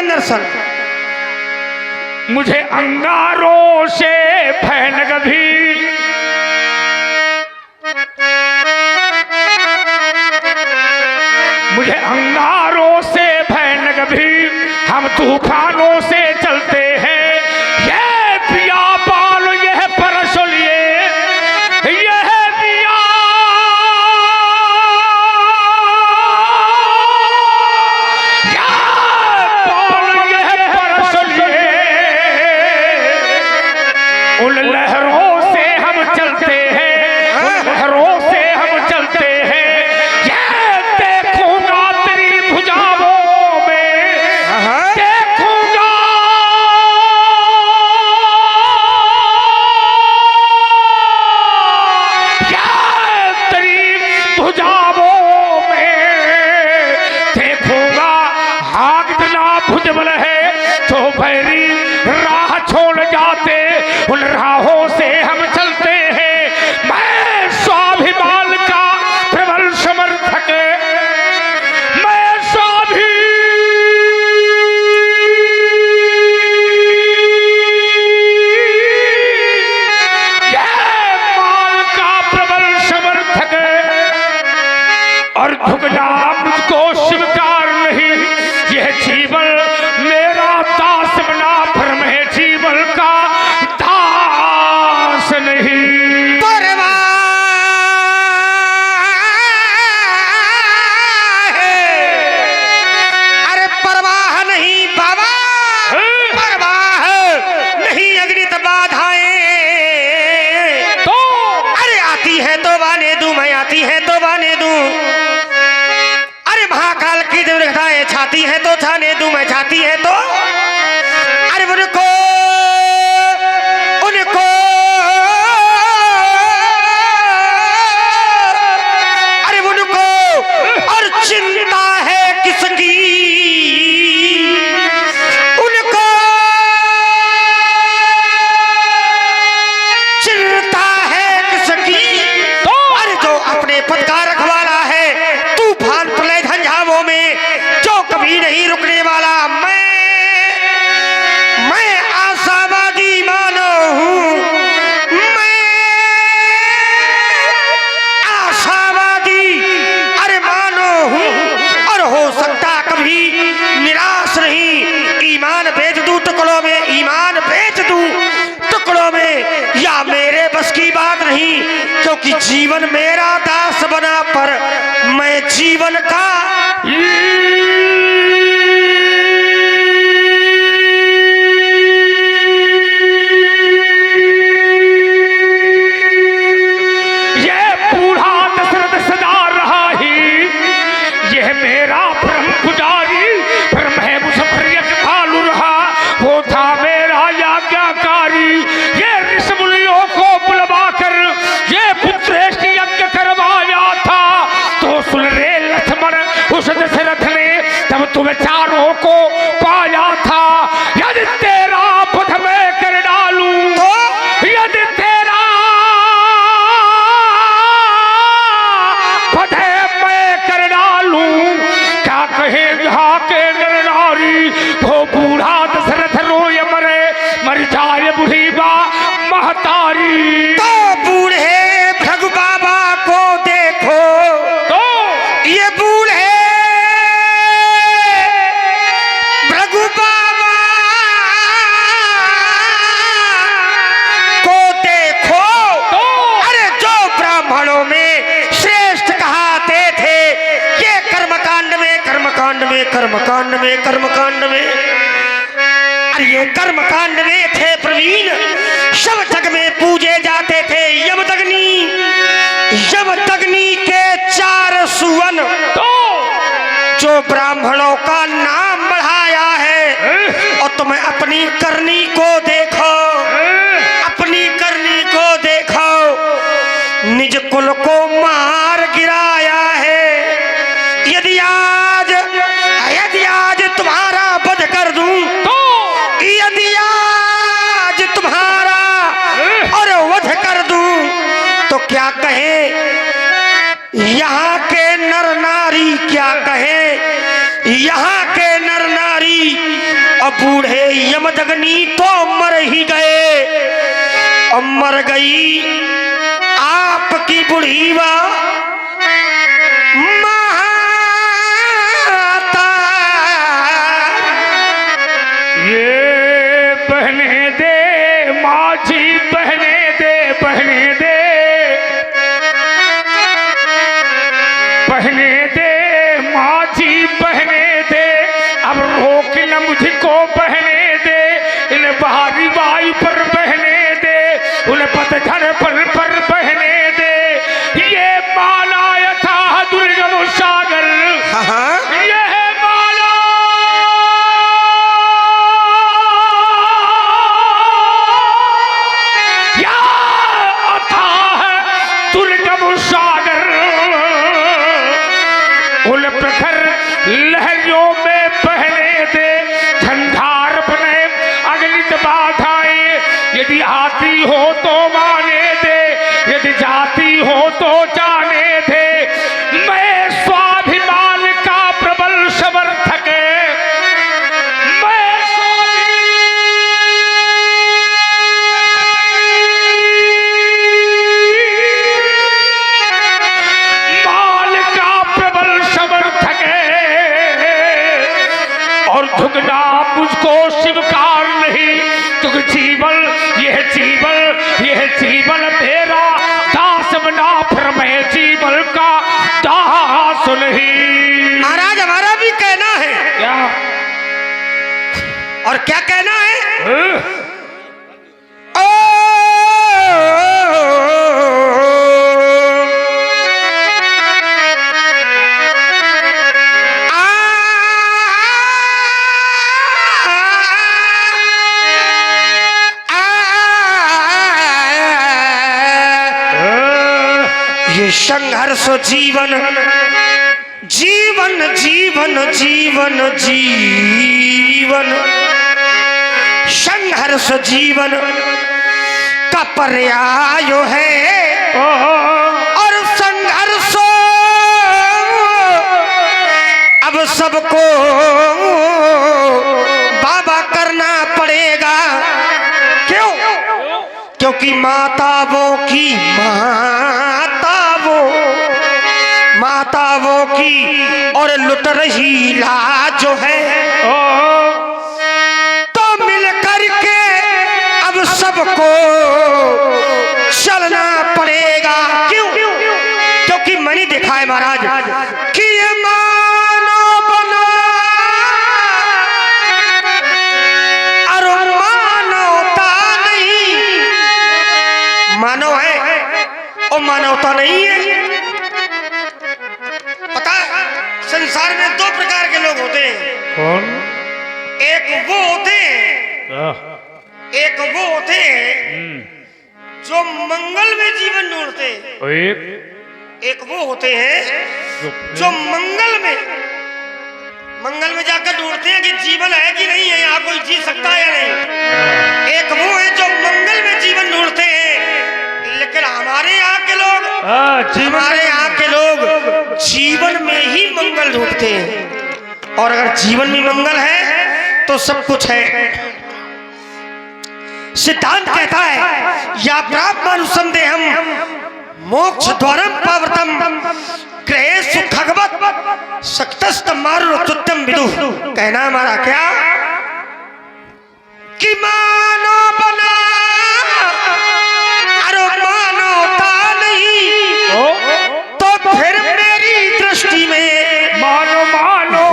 दर्शन। मुझे अंगारों से भय न कभी, मुझे अंगारों से भय न कभी, हम तूफानों से चलते हैं। ये पिया पाल यह परसलिए, यह पिया पाल यह परसलिए, उन लहरों से हम चलते हैं, उन लहरों से हम चलते हैं। भुजबल है तो भैरी राह छोड़ जाते, उन राहों से हम चलते हैं। मैं स्वाभिमान का प्रबल समर्थक, मैं मान का प्रबल समर्थक, और झुकना मुझको स्वीकार नहीं। यह जीवन मेरा दास बना, भ्रम है जीवन का दास नहीं। परवाह है, अरे परवाह नहीं बाबा, परवाह नहीं अग्नित बाधाएं तो अरे आती है तो बाने दूं, मैं आती है तो बाने दूं। अरे महाकाल की दुर्घटनाएं छाती है तो छाने दूं, मैं छाती है तो। अरे उनको उनको अरे उनको और चिंता है किसकी, उनको चिंता है किसकी। अरे जो अपने पद का रखवाला है, तूफान प्रलय झंझावों में जो कभी नहीं रुकने वाला, मैं आशावादी मानो हूं, मैं आशावादी अरे मानो हूं। और हो सकता कभी निराश नहीं, ईमान बेच दूं टुकड़ों में, ईमान बेच दूं टुकड़ों में, या मेरे बस की बात नहीं। क्योंकि जीवन मेरा दास बना, पर मैं जीवन का तुम्हें चारों को पाया था। यदि तेरा पथ में कर डालूं, यदि तेरा पथ में कर डालूं, क्या कहे यहाँ के नर नारी। वो बूढ़ा दशरथ रोए मरे, मर जाए बूढ़ी बा महतारी। तो बूढ़े भृगु बाबा को देखो, तो ये बूढ़े कर्मकांड में अरे ये कर्मकांड में थे प्रवीण, सब जग में पूजे जाते थे यमदग्नि के 4 सुवन। तो जो ब्राह्मणों का नाम बढ़ाया है, और तुम्हें अपनी करनी को देखो, अपनी करनी को देखो, निज कुल को मार गिराया है। यदि आज तुम्हारा वध कर दूं, तो यदि आज तुम्हारा और वध कर दूं, तो क्या कहे यहाँ के नर नारी, क्या कहे यहाँ के नर नारी। बूढ़े यमदग्नि तो मर ही गए और मर गई आपकी बुढ़ी माता। ये बहने दे माझी, बहने दे, बहने दे, बहने दे माझी, बहने दे, अब रोक न मुझको बहने दे, इन बाहरी वायु पर बहने दे, उन पतझड़ पर बहने दे। ये माला यथा दुर्गम सागर, हाँ यह माला या अथाह दुर्गम सागर, उन प्रखर लहरियों में बहने दे, झंझार बने अगलित बाधाएं, यदि आती हो तो माने दे, यदि जाती हो तो जाने दे। मैं स्वाभिमान का प्रबल समर्थक, मैं स्वाभिमान का प्रबल समर्थक और झुकना मुझको स्वीकार नहीं। तुझ जीवन, यह जीवन, यह जीवन तेरा दास बना, फिर मैं जीवन का दास नहीं। महाराज हमारा भी कहना है। क्या? और क्या कहना है? ओ, ये संघर्ष जीवन जीवन जीवन जीवन जीवन संघर्ष जीवन का पर्याय है और संघर्ष अब सबको बाबा करना पड़ेगा। क्यों? क्योंकि माताओं की माताओं की और लुट रही लाज जो है, तो मिल करके अब सबको चलना पड़ेगा। क्यों? क्योंकि मैंने देखा है महाराज कि ये मानव बना और मानवता नहीं, मानव है और मानवता नहीं है। पता है संसार में दो प्रकार के लोग होते हैं। कौन? एक वो होते हैं जो मंगल में जीवन ढूंढते हैं, एक वो होते हैं जो मंगल में जाकर ढूंढते हैं कि जीवन है कि नहीं है, यहाँ कोई जी सकता है या नहीं। एक वो है जो मंगल में जीवन ढूंढते हैं, लेकिन हमारे यहाँ के लोग जीवन में ही मंगल ढूंढते हैं। और अगर जीवन में मंगल है तो सब कुछ है। सिद्धांत कहता है या प्राप्त देहम मोक्ष द्वारम पावतम ग्रहेषु खगवत सक्तस्त मारुतुत्यम विदु। कहना हमारा क्या कि मानो बना अरे मानवता नहीं, तो फिर मेरी दृष्टि में मानो मानो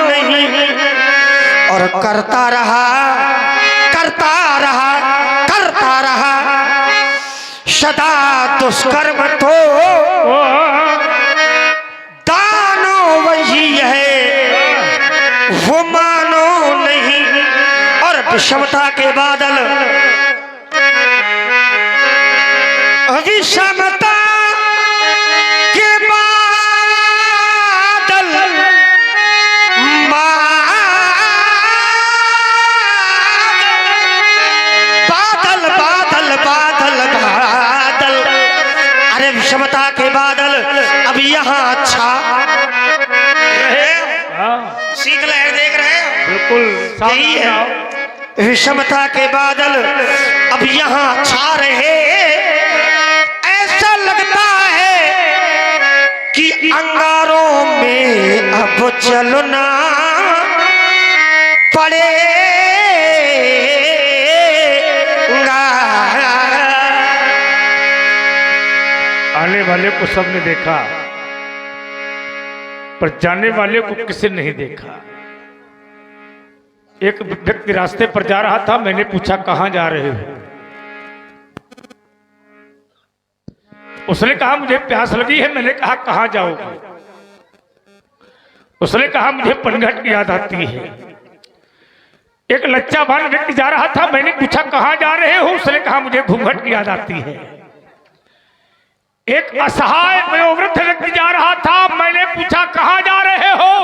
नहीं। और करता रहा सदा दुष्कर्म तो दानो वही है, वो मानो नहीं। और विषमता के बादल, विषमता के बादल बादल, अरे विषमता के बादल अब यहाँ अच्छा शीतलहर देख रहे हो? बिल्कुल यही है, विषमता के बादल अब यहाँ छा रहे। ऐसा लगता है कि अंगारों में अब चलना पड़ेगा। आने वाले को सबने देखा, पर जाने वाले को किसी ने नहीं देखा। एक व्यक्ति रास्ते पर जा रहा था, मैंने पूछा कहां जा रहे हो? उसने कहा मुझे प्यास लगी है। मैंने कहा कहां जाओगे? उसने कहा मुझे पनघट की याद आती है। एक लच्चावान व्यक्ति जा रहा था, मैंने पूछा कहां जा रहे हो? उसने कहा मुझे घूंघट की याद आती है। एक असहाय वयोवृद्ध व्यक्ति जा रहा था, मैंने पूछा कहां जा रहे हो?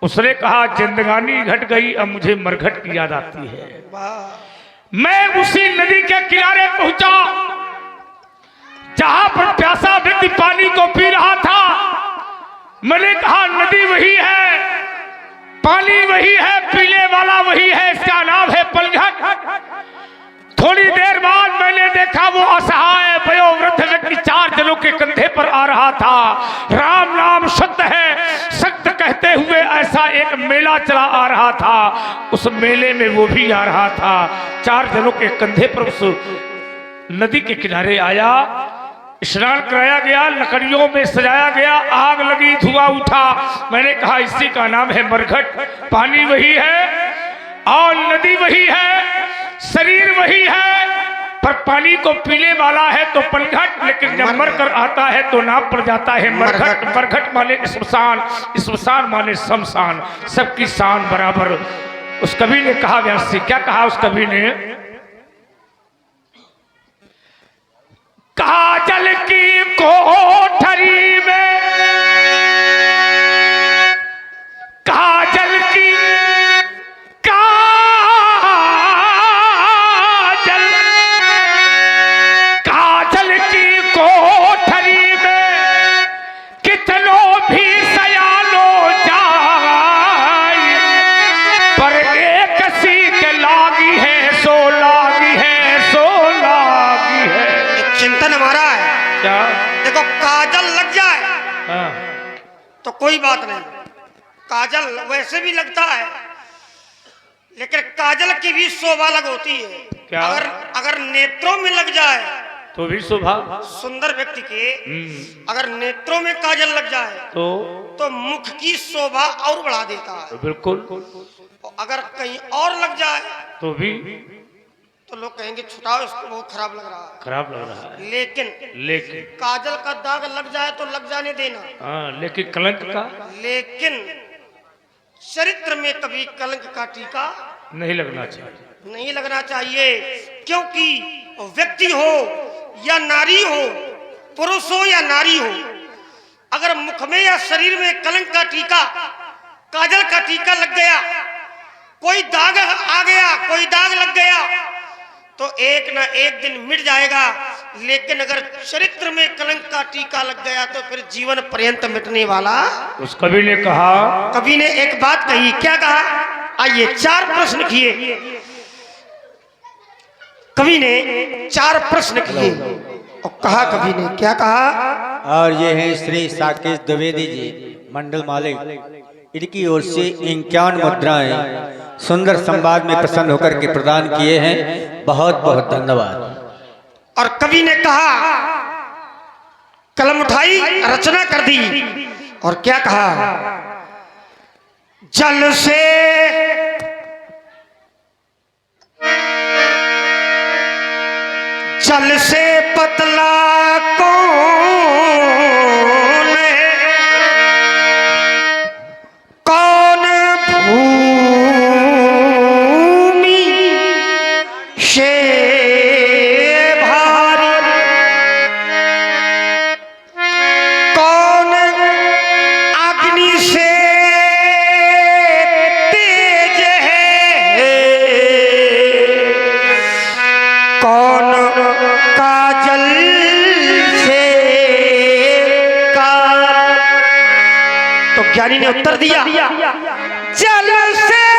उसने कहा जिंदगानी घट गई, अब मुझे मरघट की याद आती है। मैं उसी नदी के किनारे पहुंचा जहां पर प्यासा व्यक्ति पानी को पी रहा था। मैंने कहा नदी वही है, पानी वही है, पीने वाला वही है, इसका नाम है पनघट। थोड़ी देर बाद मैंने देखा वो असहाय वयोवृद्ध व्यक्ति 4 जनों के कंधे पर आ रहा था। राम नाम सत्य है, सत्य कहते हुए ऐसा एक मेला चला आ रहा था। उस मेले में वो भी आ रहा था। 4 जनों के कंधे पर उस नदी के किनारे आया, स्नान कराया गया, लकड़ियों में सजाया गया, आग लगी, धुआं उठा। मैंने कहा इसी का नाम है मरघट। पानी वही है और नदी वही है, शरीर वही है, पर पानी को पीने वाला है तो पनघट, लेकिन जब मर कर आता है तो नाम पड़ जाता है मरघट। मरघट माने स्मशान, स्मशान माने शमशान, सबकी शान बराबर। उस कवि ने कहा, व्यास जी क्या कहा उस कवि ने? काजल की कोठरी में, काजल की काजल की कोठरी में कितनों भी सयानो जाए, पर एक सीख लागी है सो लागी है सो लागी है। चिंतन हमारा है क्या? देखो, काजल लग जाए हाँ। तो कोई बात नहीं, काजल वैसे भी लगता है, लेकिन काजल की भी शोभा अलग होती है। क्या? अगर नेत्रों में लग जाए तो भी शोभा। सुंदर व्यक्ति के अगर नेत्रों में काजल लग जाए तो मुख की शोभा और बढ़ा देता है। बिल्कुल। और अगर कहीं और लग जाए तो भी तो लोग कहेंगे छुटाओ इसको, बहुत खराब लग रहा है। खराब लग रहा है। लेकिन काजल का दाग लग जाए तो लग जाने देना। हाँ, लेकिन कलंक का लेकिन चरित्र में कभी कलंक का टीका नहीं लगना चाहिए, नहीं लगना चाहिए। क्योंकि व्यक्ति हो या नारी हो, पुरुष हो या नारी हो, अगर मुख में या शरीर में कलंक का टीका, काजल का टीका लग गया, कोई दाग आ गया, कोई दाग लग गया, तो एक ना एक दिन मिट जाएगा। लेकिन अगर चरित्र में कलंक का टीका लग गया तो फिर जीवन पर्यंत मिटने वाला। उस कवि ने कहा, कवि ने एक बात कही, क्या कहा? आइए 4 प्रश्न किए कवि ने, 4 प्रश्न किए और कहा कवि ने, क्या कहा? और ये हैं श्री साकेश द्विवेदी जी, मंडल मालिक। इनकी ओर से 51 मुद्राएं सुंदर संवाद में प्रसन्न होकर के प्रदान किए हैं। बहुत बहुत धन्यवाद। और कवि ने कहा, कलम उठाई, रचना कर दी और क्या कहा? जल से पतला कौन है, कौन भूमि से भारी, कौन अग्नि से तेज है, कौन काजल से तो ज्ञानी ने उत्तर दिया